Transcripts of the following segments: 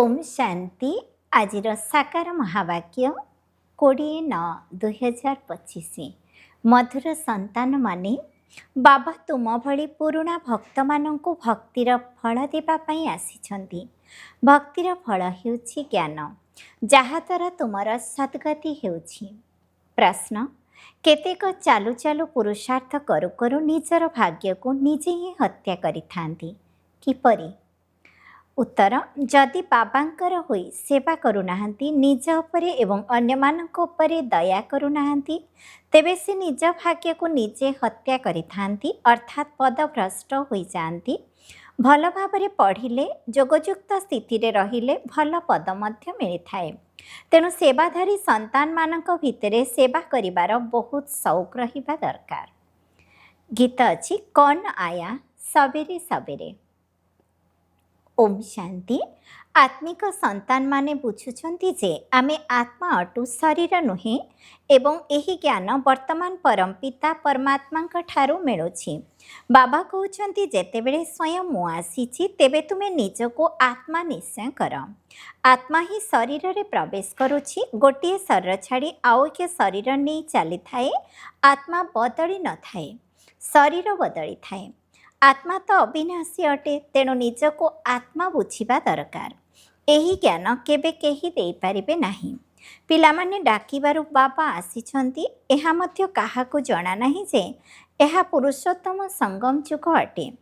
ओम शांति। आज साकार महावाक्य 20/9/2025। मधुर संतान माने बाबा तुम भली पुराणा भक्त मानंकु भक्तिर फल देवाई आसी। भक्तिर फल हेउछि ज्ञान, जहाद्वारा तुमर सद्गति हेउछि। प्रश्न, केतेक चालू चालू पुरुषार्थ करू करू निजर भाग्य को निजे ही हत्या करिथांती, किपरि? उत्तर, जदि बाबांकर होई सेवा करुनाहांती, निज उपरे एवं अन्यमानक उपरे दया करुनाहांती, तेबे से निज भाग्य को निजे हत्या करिथांती, अर्थात पदभ्रष्ट होई जांती। भल भावरे पढ़िले, जोगयुक्त स्थिति रे रहिले भल पद मध्य मिलिथाए। तेणु सेवाधारी संतान मानक भितरे सेवा करिबार बहुत शौक रहिबा दरकार। गीत अछि, कौन आया सबेरे सबेरे। ओम शांति। आत्मिक संतान माने बुझुछंती जे आमे आत्मा अटु, शरीर नुहे, एवं एही ज्ञान वर्तमान परमपिता परमात्मा ठारू मिलुछि। बाबा कहउछंती, जेतेबेले स्वयं मु आसीछि तेबे तुमे निजको आत्मा निश्चय कर। आत्मा ही शरीर रे प्रवेश करुछि, गोटिए शरीर छाड़ी आउ एक शरीर नहीं चली थाए। आत्मा बदली न थाए, शरीर बदली थाए। आत्मा तो अविनाशी अटे, तेणु निजको आत्मा बुझिबा दरकार। एही ज्ञान केबे केही देई पारिबे नाही। पिलामाने डाकिबारु बाबा आसीछंती, एहा मध्य काहाकु जणा नाही जे एहा पुरुषोत्तम संगम जुग अटे।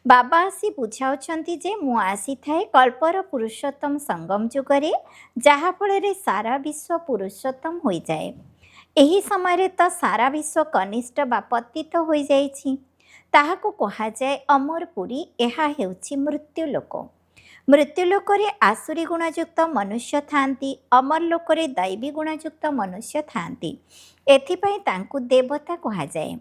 बाबा आसी बुझाउछंती जे मु आसी थाए कल्पर पुरुषोत्तम संगम जुगरे, जहा फଳରେ सारा विश्व पुरुषोत्तम होई जाए। एही समय तो सारा विश्व कनिष्ठ बा पतित होई जाइछि। ताहाको कहाजाए अमरपुरी। एहा हेउछि मृत्युलोक। मृत्युलोकरे आसुरी गुणयुक्त मनुष्य थांती, अमर लोकरे दैवी गुणयुक्त मनुष्य थांती। एथिपाई तांकु देवता कहाजाए।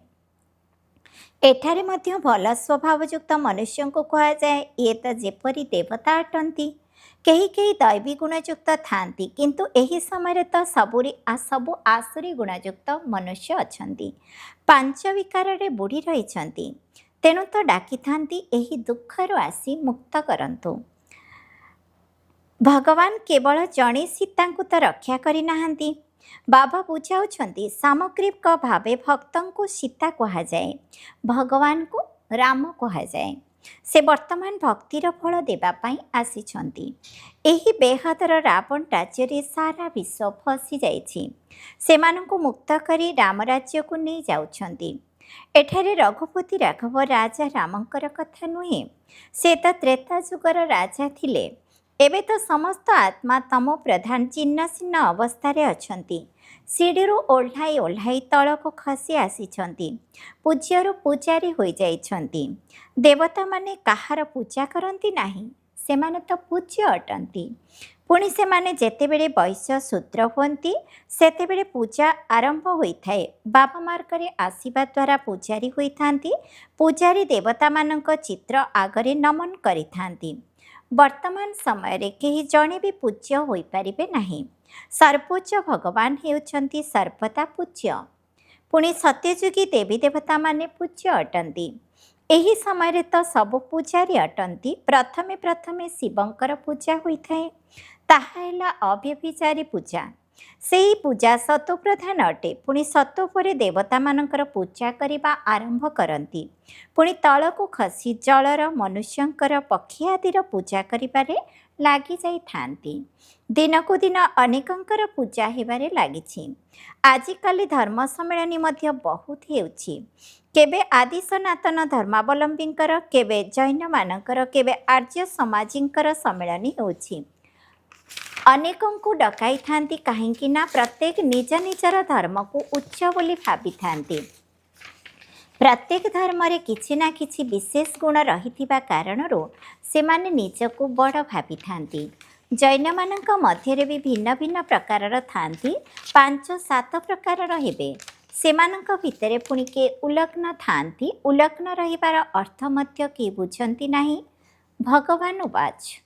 एठारे मध्य भल स्वभावयुक्त मनुष्यंको कहाजाए, ये तो जेपरी देवता अटंती। केही केही दैवी गुणयुक्त थांती, किंतु एही समय तो सबु आसुरी गुणयुक्त मनुष्य अछंती। पांच विकारे बुड़ी रहिछंती। तेणु तो डाकी थांती, एही दुखर आसी मुक्त करंतु। भगवान केवल जणे सीतांकु तो रक्षा करि नाहांती। बाबा बुझाउछंती, सामग्रिक भावे भक्तों को सीता कहाजाए, भगवान को राम कहाजाए। से वर्तमान भक्तिर फल देवाई आसीछंती। एही बेहदर रावण राज्य सारा विश्व फसी जाइछि। सेमानंकु मुक्त करी राम राज्य को नहीं जाउछंती। एठारे रघुपति राघव राजा रामंकर कथा नुहे। से तो त्रेता जुगर राजा थिले। एबे तो समस्त आत्मा तमो प्रधान चिन्ह चिन्ह अवस्था अछंती। सीढ़ीरू ओह्लाई ओह्लाई तलको खसी आसीछंती। पूज्यरू पूजारी होई जाइछंती। देवता माने काहार पूजा करंती नाही, सेमाने तो पूज्य अटंती। पुणी सेमाने जेतेबेले वैश्य शूद्र हुअन्ति, सेतेबेले पूजा आरंभ होइथाए। बाबा मार्गरे आसीबा द्वारा पूजारी होइथांती। पूजारी देवता मानक चित्र आगरे नमन करिथांती। वर्तमान समय रे केही जणे भी पूज्य होई पारिबे नाही। सर्वोच्च भगवान हेउछंती सर्वदा पूज्य। पुणी सत्ययुगी देवी देवता माने पूज्य अटंती। एही समय रे तो सब पूजारी अटंती। प्रथमे प्रथमे शिवंकर पूजा होइथाए, ताहा हेला अव्यभिचारी पूजा। सेही पूजा सतो प्रधान अटे। पुणी सतो परे देवता मानकर पूजा करिबा आरंभ करंती। पुणी तळको खसी जलर, मनुष्यंकर, पक्षी आदिर पूजा करिबारे लागि जाइथांती। दिनकु दिन अनेकंकर पूजा हेबारे लागिछि। आजिकाली धर्म सम्मेलन मध्य बहुत हेउछि। केबे आदि सनातन धर्मावलंबींकर, केबे जैन मानकर, केबे आर्य समाजींकर सम्मेलन हेउछि। अनेकंकु डकाई थांती, काहेकि ना प्रत्येक निज निजर धर्म को उच्च बोली भाबी थांती। प्रत्येक धर्म रे किछि ना किछि विशेष गुण रहिथिबा कारणरो सेमाने निजको बड़ भाबी थांती। जैन मानक मध्यरे भी भिन्न भिन्न प्रकारर थांती। 5-7 प्रकारर हेबे। सेमानक भितरे पुणी के उलग्न थांती। उलग्न रहिबार अर्थ मध्य के बुझंती नाही। भगवान उवाच,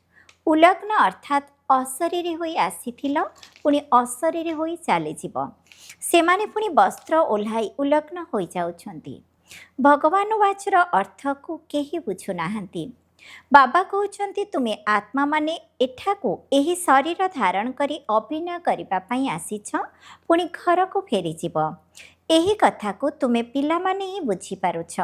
उलग्न अर्थात अशरीरी होई आसीथिल, पुणी अशरीरी होई चली जीव। सेमाने पुणी वस्त्र ओह्लाई उलग्न होई जाउछंती। भगवान वाचर अर्थ को केही बुझु नाहांती। ବାବା କହୁଛନ୍ତି ତୁମେ ଆତ୍ମାମାନେ ଏଠାକୁ ଏହି ଶରୀର ଧାରଣ କରି ଅଭିନୟ କରିବା ପାଇଁ ଆସିଛ, ପୁଣି ଘରକୁ ଫେରିଯିବ। ଏହି କଥାକୁ ତୁମେ ପିଲାମାନେ ହିଁ ବୁଝିପାରୁଛ।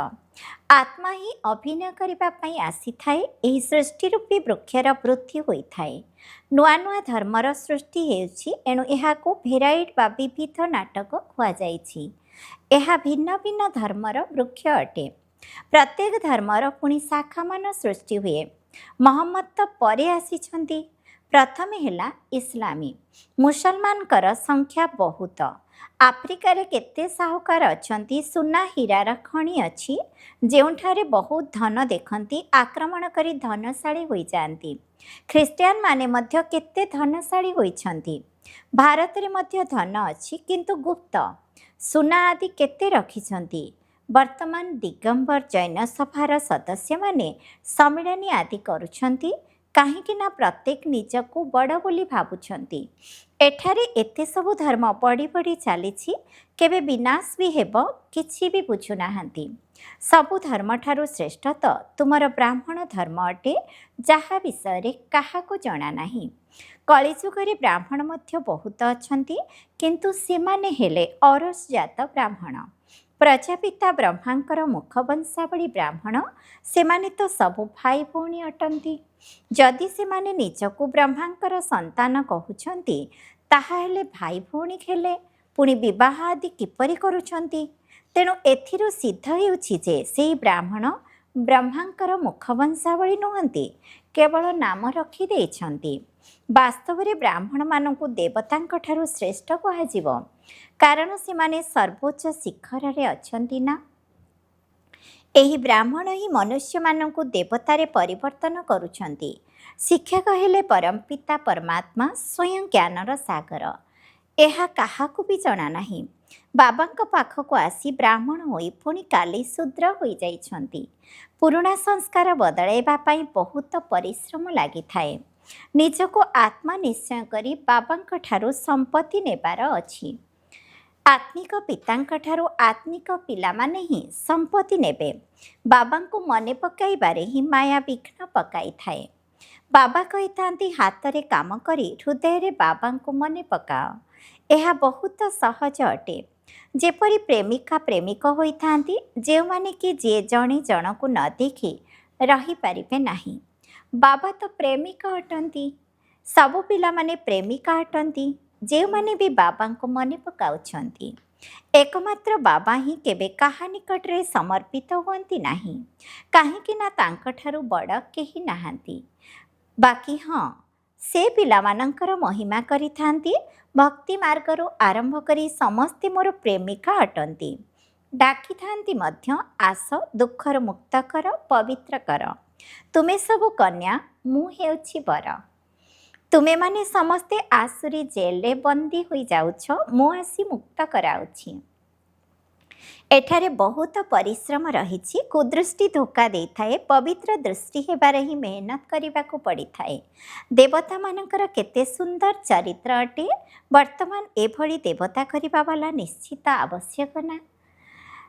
ଆତ୍ମା ହିଁ ଅଭିନୟ କରିବା ପାଇଁ ଆସିଥାଏ। ଏହି ସୃଷ୍ଟି ରୂପୀ ବୃକ୍ଷର ବୃଦ୍ଧି ହୋଇଥାଏ। ନୂଆ ନୂଆ ଧର୍ମର ସୃଷ୍ଟି ହେଉଛି, ଏଣୁ ଏହାକୁ ଭେରାଇଟ୍ ବା ବିବିଧ ନାଟକ କୁହାଯାଇଛି। ଏହା ଭିନ୍ନ ଭିନ୍ନ ଧର୍ମର ବୃକ୍ଷ ଅଟେ। ପ୍ରତ୍ୟେକ ଧର୍ମର ପୁଣି ଶାଖାମାନ ସୃଷ୍ଟି ହୁଏ। ମହମ୍ମଦ ତ ପରେ ଆସିଛନ୍ତି। ପ୍ରଥମେ ହେଲା ଇସଲାମୀ। ମୁସଲମାନଙ୍କର ସଂଖ୍ୟା ବହୁତ। ଆଫ୍ରିକାରେ କେତେ ସାହୁକାର ଅଛନ୍ତି। ସୁନା ହୀରାର ଖଣି ଅଛି। ଯେଉଁଠାରେ ବହୁତ ଧନ ଦେଖନ୍ତି, ଆକ୍ରମଣ କରି ଧନଶାଳୀ ହୋଇଯାଆନ୍ତି। ଖ୍ରୀଷ୍ଟିଆନମାନେ ମଧ୍ୟ କେତେ ଧନଶାଳୀ ହୋଇଛନ୍ତି। ଭାରତରେ ମଧ୍ୟ ଧନ ଅଛି, କିନ୍ତୁ ଗୁପ୍ତ। ସୁନା ଆଦି କେତେ ରଖିଛନ୍ତି। ବର୍ତ୍ତମାନ ଦିଗମ୍ବର ଜୈନ ସଭାର ସଦସ୍ୟମାନେ ସମ୍ମିଳନୀ ଆଦି କରୁଛନ୍ତି। କାହିଁକି ନା ପ୍ରତ୍ୟେକ ନିଜକୁ ବଡ଼ ବୋଲି ଭାବୁଛନ୍ତି। ଏଠାରେ ଏତେ ସବୁ ଧର୍ମ ବଢ଼ି ବଢ଼ି ଚାଲିଛି, କେବେ ବିନାଶ ବି ହେବ କିଛି ବି ବୁଝୁନାହାନ୍ତି। ସବୁ ଧର୍ମଠାରୁ ଶ୍ରେଷ୍ଠ ତ ତୁମର ବ୍ରାହ୍ମଣ ଧର୍ମ ଅଟେ, ଯାହା ବିଷୟରେ କାହାକୁ ଜଣା ନାହିଁ। କଳିଯୁଗରେ ବ୍ରାହ୍ମଣ ମଧ୍ୟ ବହୁତ ଅଛନ୍ତି, କିନ୍ତୁ ସେମାନେ ହେଲେ ଅରସ ଜାତ ବ୍ରାହ୍ମଣ। ପ୍ରଜାପିତା ବ୍ରହ୍ମାଙ୍କର ମୁଖବଂଶାବଳୀ ବ୍ରାହ୍ମଣ। ସେମାନେ ତ ସବୁ ଭାଇ ଭଉଣୀ ଅଟନ୍ତି। ଯଦି ସେମାନେ ନିଜକୁ ବ୍ରହ୍ମାଙ୍କର ସନ୍ତାନ କହୁଛନ୍ତି, ତାହାହେଲେ ଭାଇ ଭଉଣୀ ହେଲେ ପୁଣି ବିବାହ ଆଦି କିପରି କରୁଛନ୍ତି? ତେଣୁ ଏଥିରୁ ସିଦ୍ଧ ହେଉଛି ଯେ ସେହି ବ୍ରାହ୍ମଣ ବ୍ରହ୍ମାଙ୍କର ମୁଖବଂଶାବଳୀ ନୁହନ୍ତି, କେବଳ ନାମ ରଖିଦେଇଛନ୍ତି। ବାସ୍ତବରେ ବ୍ରାହ୍ମଣମାନଙ୍କୁ ଦେବତାଙ୍କ ଠାରୁ ଶ୍ରେଷ୍ଠ କୁହାଯିବ, କାରଣ ସେମାନେ ସର୍ବୋଚ୍ଚ ଶିଖରରେ ଅଛନ୍ତି ନା। ଏହି ବ୍ରାହ୍ମଣ ହିଁ ମନୁଷ୍ୟମାନଙ୍କୁ ଦେବତାରେ ପରିବର୍ତ୍ତନ କରୁଛନ୍ତି। ଶିକ୍ଷକ ହେଲେ ପରମପିତା ପରମାତ୍ମା, ସ୍ୱୟଂ ଜ୍ଞାନର ସାଗର। ଏହା କାହାକୁ ବି ଜଣା ନାହିଁ। ବାବାଙ୍କ ପାଖକୁ ଆସି ବ୍ରାହ୍ମଣ ହୋଇ ପୁଣି କାଲି ଶୂଦ୍ର ହୋଇଯାଇଛନ୍ତି। ପୁରୁଣା ସଂସ୍କାର ବଦଳାଇବା ପାଇଁ ବହୁତ ପରିଶ୍ରମ ଲାଗିଥାଏ। ନିଜକୁ ଆତ୍ମା ନିଶ୍ଚୟ କରି ବାବାଙ୍କ ଠାରୁ ସମ୍ପତ୍ତି ନେବାର ଅଛି। ଆତ୍ମିକ ପିତାଙ୍କଠାରୁ ଆତ୍ମିକ ପିଲାମାନେ ହିଁ ସମ୍ପତ୍ତି ନେବେ। ବାବାଙ୍କୁ ମନେ ପକାଇବାରେ ହିଁ ମାୟା ବିଘ୍ନ ପକାଇଥାଏ। ବାବା କହିଥାନ୍ତି, ହାତରେ କାମ କରି ହୃଦୟରେ ବାବାଙ୍କୁ ମନେ ପକାଅ। ଏହା ବହୁତ ସହଜ ଅଟେ। ଯେପରି ପ୍ରେମିକା ପ୍ରେମିକ ହୋଇଥାନ୍ତି, ଯେଉଁମାନେ କି ଯିଏ ଜଣେ ଜଣକୁ ନ ଦେଖି ରହିପାରିବେ ନାହିଁ। ବାବା ତ ପ୍ରେମିକ ଅଟନ୍ତି। ସବୁ ପିଲାମାନେ ପ୍ରେମିକା ଅଟନ୍ତି, ଯେଉଁମାନେ ବି ବାବାଙ୍କୁ ମନେ ପକାଉଛନ୍ତି। ଏକମାତ୍ର ବାବା ହିଁ କେବେ କାହା ନିକଟରେ ସମର୍ପିତ ହୁଅନ୍ତି ନାହିଁ, କାହିଁକି ନା ତାଙ୍କଠାରୁ ବଡ଼ କେହି ନାହାନ୍ତି। ବାକି ହଁ, ସେ ପିଲାମାନଙ୍କର ମହିମା କରିଥାନ୍ତି। ଭକ୍ତି ମାର୍ଗରୁ ଆରମ୍ଭ କରି ସମସ୍ତେ ମୋର ପ୍ରେମିକା ଅଟନ୍ତି। ଡାକିଥାନ୍ତି ମଧ୍ୟ, ଆସ ଦୁଃଖରୁ ମୁକ୍ତ କର, ପବିତ୍ର କର। ତୁମେ ସବୁ କନ୍ୟା, ମୁଁ ହେଉଛି ବର। ତୁମେମାନେ ସମସ୍ତେ ଆସୁରୀ ଜେଲରେ ବନ୍ଦୀ ହୋଇଯାଉଛ, ମୁଁ ଆସି ମୁକ୍ତ କରାଉଛି। ଏଠାରେ ବହୁତ ପରିଶ୍ରମ ରହିଛି। କୁଦୃଷ୍ଟି ଧୋକା ଦେଇଥାଏ। ପବିତ୍ର ଦୃଷ୍ଟି ହେବାରେ ହିଁ ମେହନତ କରିବାକୁ ପଡ଼ିଥାଏ। ଦେବତାମାନଙ୍କର କେତେ ସୁନ୍ଦର ଚରିତ୍ର ଅଟେ। ବର୍ତ୍ତମାନ ଏଭଳି ଦେବତା କରିବା ବାଲା ନିଶ୍ଚିତ ଆବଶ୍ୟକ ନା।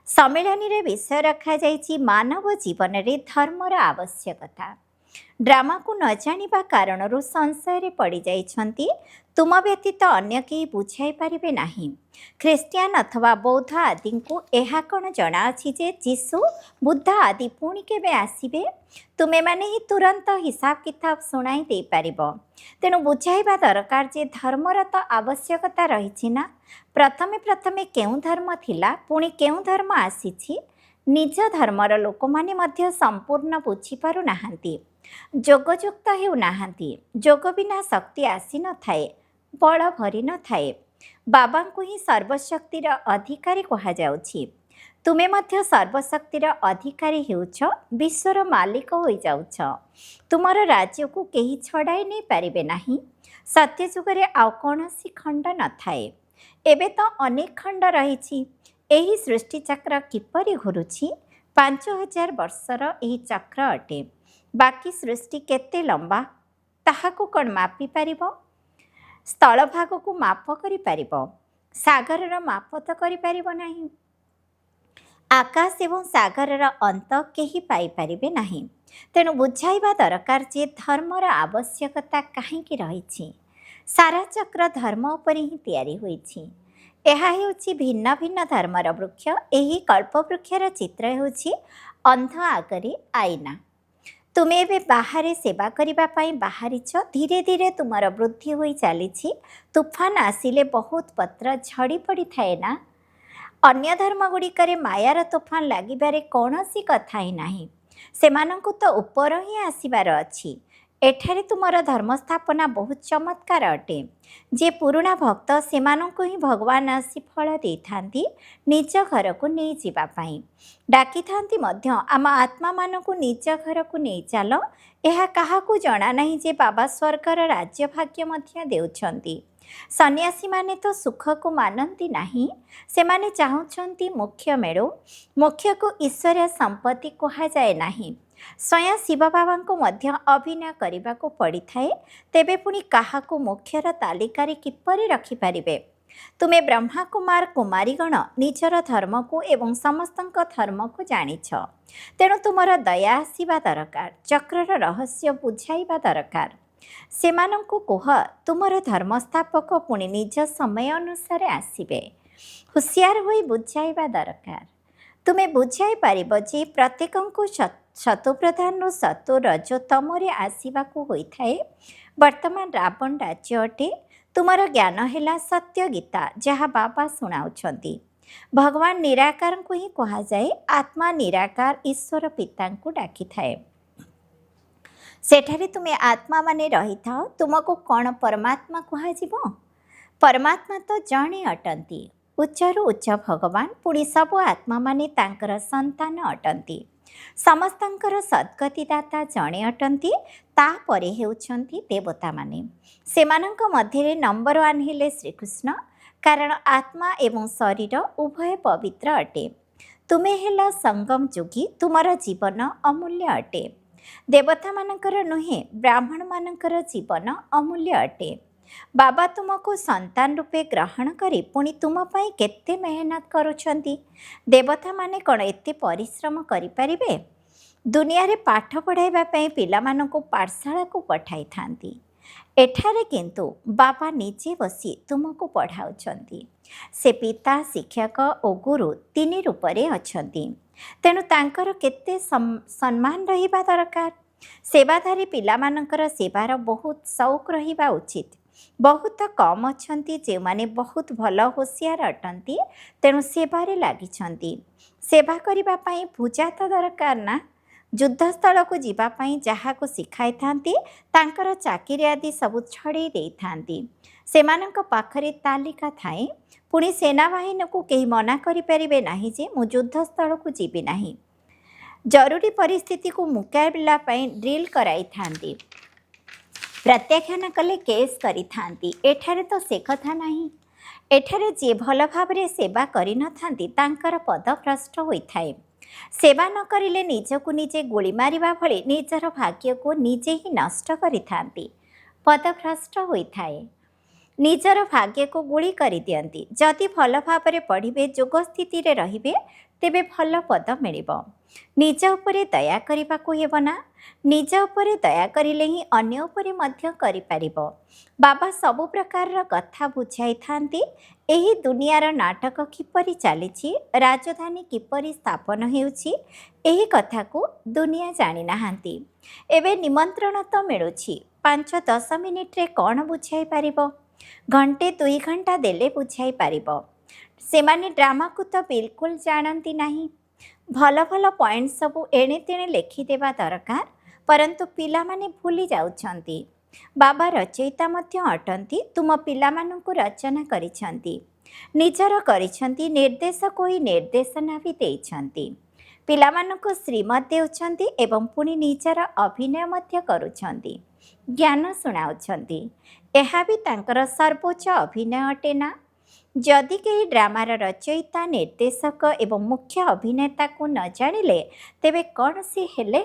ସମ୍ମିଳନୀରେ ବିଷୟ ରଖାଯାଇଛି, ମାନବ ଜୀବନରେ ଧର୍ମର ଆବଶ୍ୟକତା। ଡ୍ରାମାକୁ ନ ଜାଣିବା କାରଣରୁ ସଂଶୟରେ ପଡ଼ିଯାଇଛନ୍ତି। ତୁମ ବ୍ୟତୀତ ଅନ୍ୟ କେହି ବୁଝାଇ ପାରିବେ ନାହିଁ। ଖ୍ରୀଷ୍ଟିଆନ ଅଥବା ବୌଦ୍ଧ ଆଦିଙ୍କୁ ଏହା କ'ଣ ଜଣାଅଛି ଯେ ଯୀଶୁ, ବୁଦ୍ଧ ଆଦି ପୁଣି କେବେ ଆସିବେ? ତୁମେମାନେ ହିଁ ତୁରନ୍ତ ହିସାବ କିତାବ ଶୁଣାଇ ଦେଇପାରିବ। ତେଣୁ ବୁଝାଇବା ଦରକାର ଯେ ଧର୍ମର ତ ଆବଶ୍ୟକତା ରହିଛି ନା। ପ୍ରଥମେ ପ୍ରଥମେ କେଉଁ ଧର୍ମ ଥିଲା, ପୁଣି କେଉଁ ଧର୍ମ ଆସିଛି, ନିଜ ଧର୍ମର ଲୋକମାନେ ମଧ୍ୟ ସମ୍ପୂର୍ଣ୍ଣ ବୁଝିପାରୁନାହାନ୍ତି। ଯୋଗଯୁକ୍ତ ହେଉନାହାନ୍ତି। ଯୋଗ ବିନା ଶକ୍ତି ଆସିନଥାଏ, ବଳ ଭରି ନଥାଏ। ବାବାଙ୍କୁ ହିଁ ସର୍ବଶକ୍ତିର ଅଧିକାରୀ କୁହାଯାଉଛି। ତୁମେ ମଧ୍ୟ ସର୍ବଶକ୍ତିର ଅଧିକାରୀ ହେଉଛ, ବିଶ୍ୱର ମାଲିକ ହୋଇଯାଉଛ। ତୁମର ରାଜ୍ୟକୁ କେହି ଛଡ଼ାଇ ନେଇପାରିବେ ନାହିଁ। ସତ୍ୟଯୁଗରେ ଆଉ କୌଣସି ଖଣ୍ଡ ନଥାଏ। ଏବେ ତ ଅନେକ ଖଣ୍ଡ ରହିଛି। ଏହି ସୃଷ୍ଟିଚକ୍ର କିପରି ଘୁରୁଛି? 5000 ବର୍ଷର ଏହି ଚକ୍ର ଅଟେ। ବାକି ସୃଷ୍ଟି କେତେ ଲମ୍ବା, ତାହାକୁ କ'ଣ ମାପିପାରିବ? ସ୍ଥଳଭାଗକୁ ମାପ କରିପାରିବ? ସାଗରର ମାପ ତ କରିପାରିବ ନାହିଁ। आकाश एवं सागरर अंत केही पाइपारिबे नाही। तेणु बुझाइबा दरकार जे धर्मर आवश्यकता काहींकि रहिछि। सारा चक्र धर्म उपर ही तैयारी होइछि। ଏହା ହେଉଛି ଭିନ୍ନ ଭିନ୍ନ ଧର୍ମର ବୃକ୍ଷ। ଏହି କଳ୍ପବୃକ୍ଷର ଚିତ୍ର ହେଉଛି ଅନ୍ଧ ଆଗରେ ଆଇନା। ତୁମେ ଏବେ ବାହାରେ ସେବା କରିବା ପାଇଁ ବାହାରିଛ। ଧୀରେ ଧୀରେ ତୁମର ବୃଦ୍ଧି ହୋଇ ଚାଲିଛି। ତୁଫାନ ଆସିଲେ ବହୁତ ପତ୍ର ଝଡ଼ି ପଡ଼ିଥାଏ ନା। ଅନ୍ୟ ଧର୍ମଗୁଡ଼ିକରେ ମାୟାର ତୋଫାନ ଲାଗିବାରେ କୌଣସି କଥା ହିଁ ନାହିଁ। ସେମାନଙ୍କୁ ତ ଉପର ହିଁ ଆସିବାର ଅଛି। ଏଠାରେ ତୁମର ଧର୍ମ ସ୍ଥାପନା ବହୁତ ଚମତ୍କାର ଅଟେ। ଯିଏ ପୁରୁଣା ଭକ୍ତ ସେମାନଙ୍କୁ ହିଁ ଭଗବାନ ଆସି ଫଳ ଦେଇଥାନ୍ତି ନିଜ ଘରକୁ ନେଇଯିବା ପାଇଁ। ଡାକିଥାନ୍ତି ମଧ୍ୟ ଆମ ଆତ୍ମାମାନଙ୍କୁ ନିଜ ଘରକୁ ନେଇ ଚାଲ। ଏହା କାହାକୁ ଜଣା ନାହିଁ ଯେ ବାବା ସ୍ୱର୍ଗର ରାଜ୍ୟ ଭାଗ୍ୟ ମଧ୍ୟ ଦେଉଛନ୍ତି। ସନ୍ନ୍ୟାସୀମାନେ ତ ସୁଖକୁ ମାନନ୍ତି ନାହିଁ। ସେମାନେ ଚାହୁଁଛନ୍ତି ମୋକ୍ଷ ମିଳୁ। ମୋକ୍ଷକୁ ଈଶ୍ୱରୀୟ ସମ୍ପତ୍ତି କୁହାଯାଏ ନାହିଁ। ସ୍ୱୟଂ ଶିବ ବାବାଙ୍କୁ ମଧ୍ୟ ଅଭିନୟ କରିବାକୁ ପଡ଼ିଥାଏ। ତେବେ ପୁଣି କାହାକୁ ମୋକ୍ଷର ତାଲିକାରେ କିପରି ରଖିପାରିବେ? ତୁମେ ବ୍ରହ୍ମାକୁମାର କୁମାରୀଗଣ ନିଜର ଧର୍ମକୁ ଏବଂ ସମସ୍ତଙ୍କ ଧର୍ମକୁ ଜାଣିଛ। ତେଣୁ ତୁମର ଦୟା ଆସିବା ଦରକାର। ଚକ୍ରର ରହସ୍ୟ ବୁଝାଇବା ଦରକାର। ସେମାନଙ୍କୁ କୁହ ତୁମର ଧର୍ମସ୍ଥାପକ ପୁଣି ନିଜ ସମୟ ଅନୁସାରେ ଆସିବେ। ହୁସିଆର ହୋଇ ବୁଝାଇବା ଦରକାର। ତୁମେ ବୁଝାଇ ପାରିବ ଯେ ପ୍ରତ୍ୟେକଙ୍କୁ ଶତପ୍ରଧାନରୁ ସତ୍ତ୍ୱ ରଜ ତମରେ ଆସିବାକୁ ହୋଇଥାଏ। ବର୍ତ୍ତମାନ ରାବଣ ରାଜ୍ୟ ଅଟେ। ତୁମର ଜ୍ଞାନ ହେଲା ସତ୍ୟ ଗୀତା ଯାହା ବାବା ଶୁଣାଉଛନ୍ତି। ଭଗବାନ ନିରାକାରଙ୍କୁ ହିଁ କୁହାଯାଏ। ଆତ୍ମା ନିରାକାର ଈଶ୍ୱର ପିତାଙ୍କୁ ଡାକିଥାଏ। ସେଠାରେ ତୁମେ ଆତ୍ମାମାନେ ରହିଥାଅ। ତୁମକୁ କ'ଣ ପରମାତ୍ମା କୁହାଯିବ? ପରମାତ୍ମା ତ ଜଣେ ଅଟନ୍ତି। ଉଚ୍ଚରୁ ଉଚ୍ଚ ଭଗବାନ। ପୁଣି ସବୁ ଆତ୍ମାମାନେ ତାଙ୍କର ସନ୍ତାନ ଅଟନ୍ତି। ସମସ୍ତଙ୍କର ସଦ୍ଗତିଦାତା ଜଣେ ଅଟନ୍ତି। ତାପରେ ହେଉଛନ୍ତି ଦେବତାମାନେ। ସେମାନଙ୍କ ମଧ୍ୟରେ ନମ୍ବର 1 ହେଲେ ଶ୍ରୀକୃଷ୍ଣ। କାରଣ ଆତ୍ମା ଏବଂ ଶରୀର ଉଭୟ ପବିତ୍ର ଅଟେ। ତୁମେ ହେଲ ସଙ୍ଗମ ଯୋଗୀ। ତୁମର ଜୀବନ ଅମୂଲ୍ୟ ଅଟେ। ଦେବତାମାନଙ୍କର ନୁହେଁ, ବ୍ରାହ୍ମଣମାନଙ୍କର ଜୀବନ ଅମୂଲ୍ୟ ଅଟେ। ବାବା ତୁମକୁ ସନ୍ତାନ ରୂପେ ଗ୍ରହଣ କରି ପୁଣି ତୁମ ପାଇଁ କେତେ ମେହନତ କରୁଛନ୍ତି। ଦେବତାମାନେ କ'ଣ ଏତେ ପରିଶ୍ରମ କରିପାରିବେ? ଦୁନିଆରେ ପାଠ ପଢ଼ାଇବା ପାଇଁ ପିଲାମାନଙ୍କୁ ପାଠଶାଳାକୁ ପଠାଇଥାନ୍ତି। ଏଠାରେ କିନ୍ତୁ ବାବା ନିଜେ ବସି ତୁମକୁ ପଢ଼ାଉଛନ୍ତି। ସେ ପିତା, ଶିକ୍ଷକ ଓ ଗୁରୁ ତିନି ରୂପରେ ଅଛନ୍ତି। ତେଣୁ ତାଙ୍କର କେତେ ସମ୍ମାନ ରହିବା ଦରକାର। ସେବାଧାରୀ ପିଲାମାନଙ୍କର ସେବାର ବହୁତ ସଉକ ରହିବା ଉଚିତ। ବହୁତ କମ୍ ଅଛନ୍ତି ଯେଉଁମାନେ ବହୁତ ଭଲ ହୋସିଆର ଅଟନ୍ତି। ତେଣୁ ସେବାରେ ଲାଗିଛନ୍ତି। ସେବା କରିବା ପାଇଁ ପୂଜା ତ ଦରକାର ନା। ଯୁଦ୍ଧସ୍ଥଳକୁ ଯିବା ପାଇଁ ଯାହାକୁ ଶିଖାଇଥାନ୍ତି ତାଙ୍କର ଚାକିରି ଆଦି ସବୁ ଛଡ଼େଇ ଦେଇଥାନ୍ତି। ସେମାନଙ୍କ ପାଖରେ ତାଲିକା ଥାଏ। ପୁଣି ସେନାବାହିନୀକୁ କେହି ମନା କରିପାରିବେ ନାହିଁ ଯେ ମୁଁ ଯୁଦ୍ଧସ୍ଥଳକୁ ଯିବି ନାହିଁ। ଜରୁରୀ ପରିସ୍ଥିତିକୁ ମୁକାବିଲା ପାଇଁ ଡ୍ରିଲ୍ କରାଇଥାନ୍ତି। ପ୍ରତ୍ୟାଖ୍ୟାନ କଲେ କେସ୍ କରିଥାନ୍ତି। ଏଠାରେ ତ ସେ କଥା ନାହିଁ। ଏଠାରେ ଯିଏ ଭଲ ଭାବରେ ସେବା କରିନଥାନ୍ତି ତାଙ୍କର ପଦ ଭ୍ରଷ୍ଟ ହୋଇଥାଏ। ସେବା ନ କରିଲେ ନିଜକୁ ନିଜେ ଗୁଳି ମାରିବା ଭଳି ନିଜର ଭାଗ୍ୟକୁ ନିଜେ ହିଁ ନଷ୍ଟ କରିଥାନ୍ତି। ପଦଭ୍ରଷ୍ଟ ହୋଇଥାଏ। ନିଜର ଭାଗ୍ୟକୁ ଗୁଳି କରିଦିଅନ୍ତି। ଯଦି ଭଲ ଭାବରେ ପଢ଼ିବେ, ଯୋଗ ସ୍ଥିତିରେ ରହିବେ, ତେବେ ଭଲ ପଦ ମିଳିବ। ନିଜ ଉପରେ ଦୟା କରିବାକୁ ହେବ ନା। ନିଜ ଉପରେ ଦୟା କରିଲେ ହିଁ ଅନ୍ୟ ଉପରେ ମଧ୍ୟ କରିପାରିବ। ବାବା ସବୁ ପ୍ରକାରର କଥା ବୁଝାଇଥାନ୍ତି। ଏହି ଦୁନିଆର ନାଟକ କିପରି ଚାଲିଛି, ରାଜଧାନୀ କିପରି ସ୍ଥାପନ ହେଉଛି, ଏହି କଥାକୁ ଦୁନିଆ ଜାଣିନାହାନ୍ତି। ଏବେ ନିମନ୍ତ୍ରଣ ତ ମିଳୁଛି। 5-10 ମିନିଟରେ କ'ଣ ବୁଝାଇ ପାରିବ? ଘଣ୍ଟେ 2 ଘଣ୍ଟା ଦେଲେ ବୁଝାଇ ପାରିବ। ସେମାନେ ଡ୍ରାମାକୁ ତ ବିଲକୁଲ ଜାଣନ୍ତି ନାହିଁ। ଭଲ ଭଲ ପଏଣ୍ଟ ସବୁ ଏଣେ ତେଣେ ଲେଖିଦେବା ଦରକାର। ପରନ୍ତୁ ପିଲାମାନେ ଭୁଲି ଯାଉଛନ୍ତି। ବାବା ରଚୟିତା ମଧ୍ୟ ଅଟନ୍ତି। ତୁମ ପିଲାମାନଙ୍କୁ ରଚନା କରିଛନ୍ତି। ନିଜର କରିଛନ୍ତି। ନିର୍ଦ୍ଦେଶକ ହୋଇ ନିର୍ଦ୍ଦେଶନା ବି ଦେଇଛନ୍ତି। ପିଲାମାନଙ୍କୁ ଶ୍ରୀମତ ଦେଉଛନ୍ତି ଏବଂ ପୁଣି ନିଜର ଅଭିନୟ ମଧ୍ୟ କରୁଛନ୍ତି। ଜ୍ଞାନ ଶୁଣାଉଛନ୍ତି। ଏହା ବି ତାଙ୍କର ସର୍ବୋଚ୍ଚ ଅଭିନୟ ଅଟେ ନା। ଯଦି କେହି ଡ୍ରାମାର ରଚୟିତା, ନିର୍ଦ୍ଦେଶକ ଏବଂ ମୁଖ୍ୟ ଅଭିନେତାକୁ ନ ଜାଣିଲେ ତେବେ କ'ଣ ସେ ହେଲେ?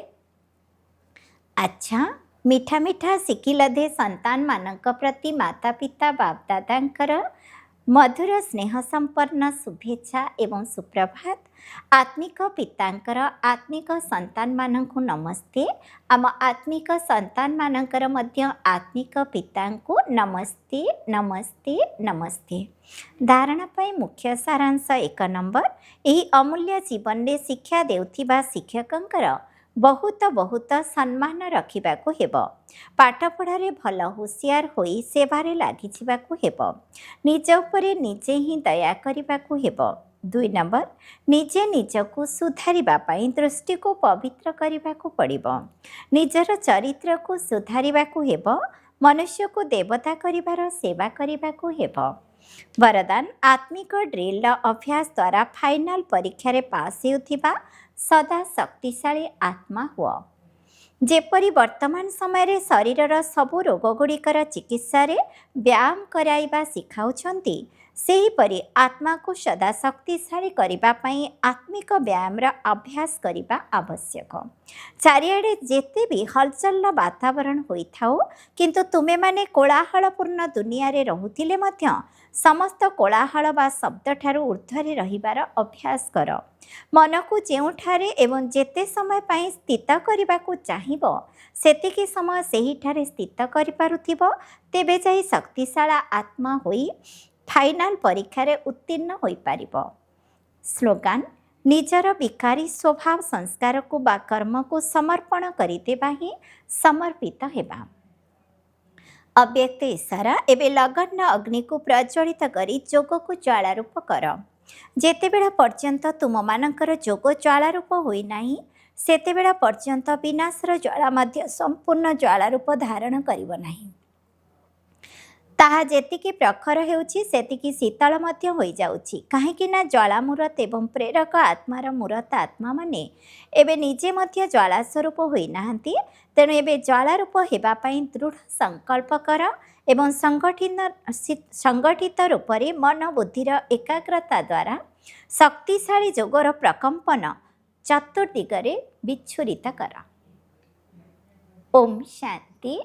ଆଚ୍ଛା, ମିଠା ମିଠା ଶିଖିଲଧେ ସନ୍ତାନମାନଙ୍କ ପ୍ରତି ମାତା ପିତା ବାପଦାଦାଙ୍କର ମଧୁର ସ୍ନେହ ସମ୍ପନ୍ନ ଶୁଭେଚ୍ଛା ଏବଂ ସୁପ୍ରଭାତ। आत्मिक पितांकर आत्मिक संतान मानकु नमस्ते। आम आत्मिक संतान मानकर मध्य आत्मिक पितांकु नमस्ते नमस्ते नमस्ते। धारणा पाई मुख्य सारांश 1 नंबर, यही अमूल्य जीवन में शिक्षा देउथिबा शिक्षकंकर बहुत बहुत सम्मान रखिबाकु हेब। पाठ पढ़ारे भल हुसियार होई सेवारे लागि जिबाकु हेब। निज उपरे निजे ही दया करिबाकु हेब। 2 नंबर, निजे निजकु सुधारिबा पई दृष्टि को पवित्र करिबाकु पड़िबो। निजर चरित्र को सुधारिबाकु हेब। मनुष्य को देवता करिबार सेवा करिबाकु हेब। वरदान, आत्मिक ड्रिल अभ्यास द्वारा फाइनाल परीक्षा रे पास हेउथिबा सदा शक्तिशाली आत्मा हुआ। जेपरी वर्तमान समय शरीरर सबु रोगगुड़िकर चिकित्सा रे व्यायाम कराइबा शिखाउछंती, सेहीपरि आत्मा को सदा शक्तिशाली करिबा पई आत्मिक व्यायाम अभ्यास करिबा आवश्यक। चारिआडे जेते भी हलचल वातावरण होइथाओ, किंतु तुमे माने कोलाहलपूर्ण दुनिया रे रहुथिले मध्य समस्त कोलाहल बा शब्द ठारू ऊर्ध्वरे रहिबार अभ्यास कर। मन को जेउठारे एवं जेते समय पई स्थित करिबाकु चाहिबो, सेतिकी समय सेहिठारे स्थित करिपारुथिबो, तेबे जाई शक्तिशाला आत्मा होई फाइनाल परीक्षा रे उत्तीर्ण होई पारिबो। स्लोगान, निजर विकारी स्वभाव संस्कार को बा कर्म को समर्पण करिदेबा ही समर्पित हेबा। अव्यक्त इशारा, एबे लगन अग्नि को प्रज्वलित करी जोग को ज्वालारूप कर। जेतेबेला पर्यंत तुम मानकर जोग ज्वालारूप होई नाही, सेतेबेला पर्यंत विनाशर ज्वाला मध्य संपूर्ण ज्वालारूप धारण करिब नाही। ताहा जेतिकी प्रखर हेउछि सेतिकी शीतल मध्य होई जाउछि, काहेकि ना ज्वालामूरत एवं प्रेरक आत्मार मूरत आत्मा माने एबे निजे मध्य ज्वाला स्वरूप होई नाहंती। तेणु एबे ज्वालारूप हेबा पई दृढ़ संकल्प कर एवं संगठित रूप से मन बुद्धिर एकाग्रता द्वारा शक्तिशाली जोगर प्रकंपन चतुर्दिगरे विच्छुरित कर। ओम शांति।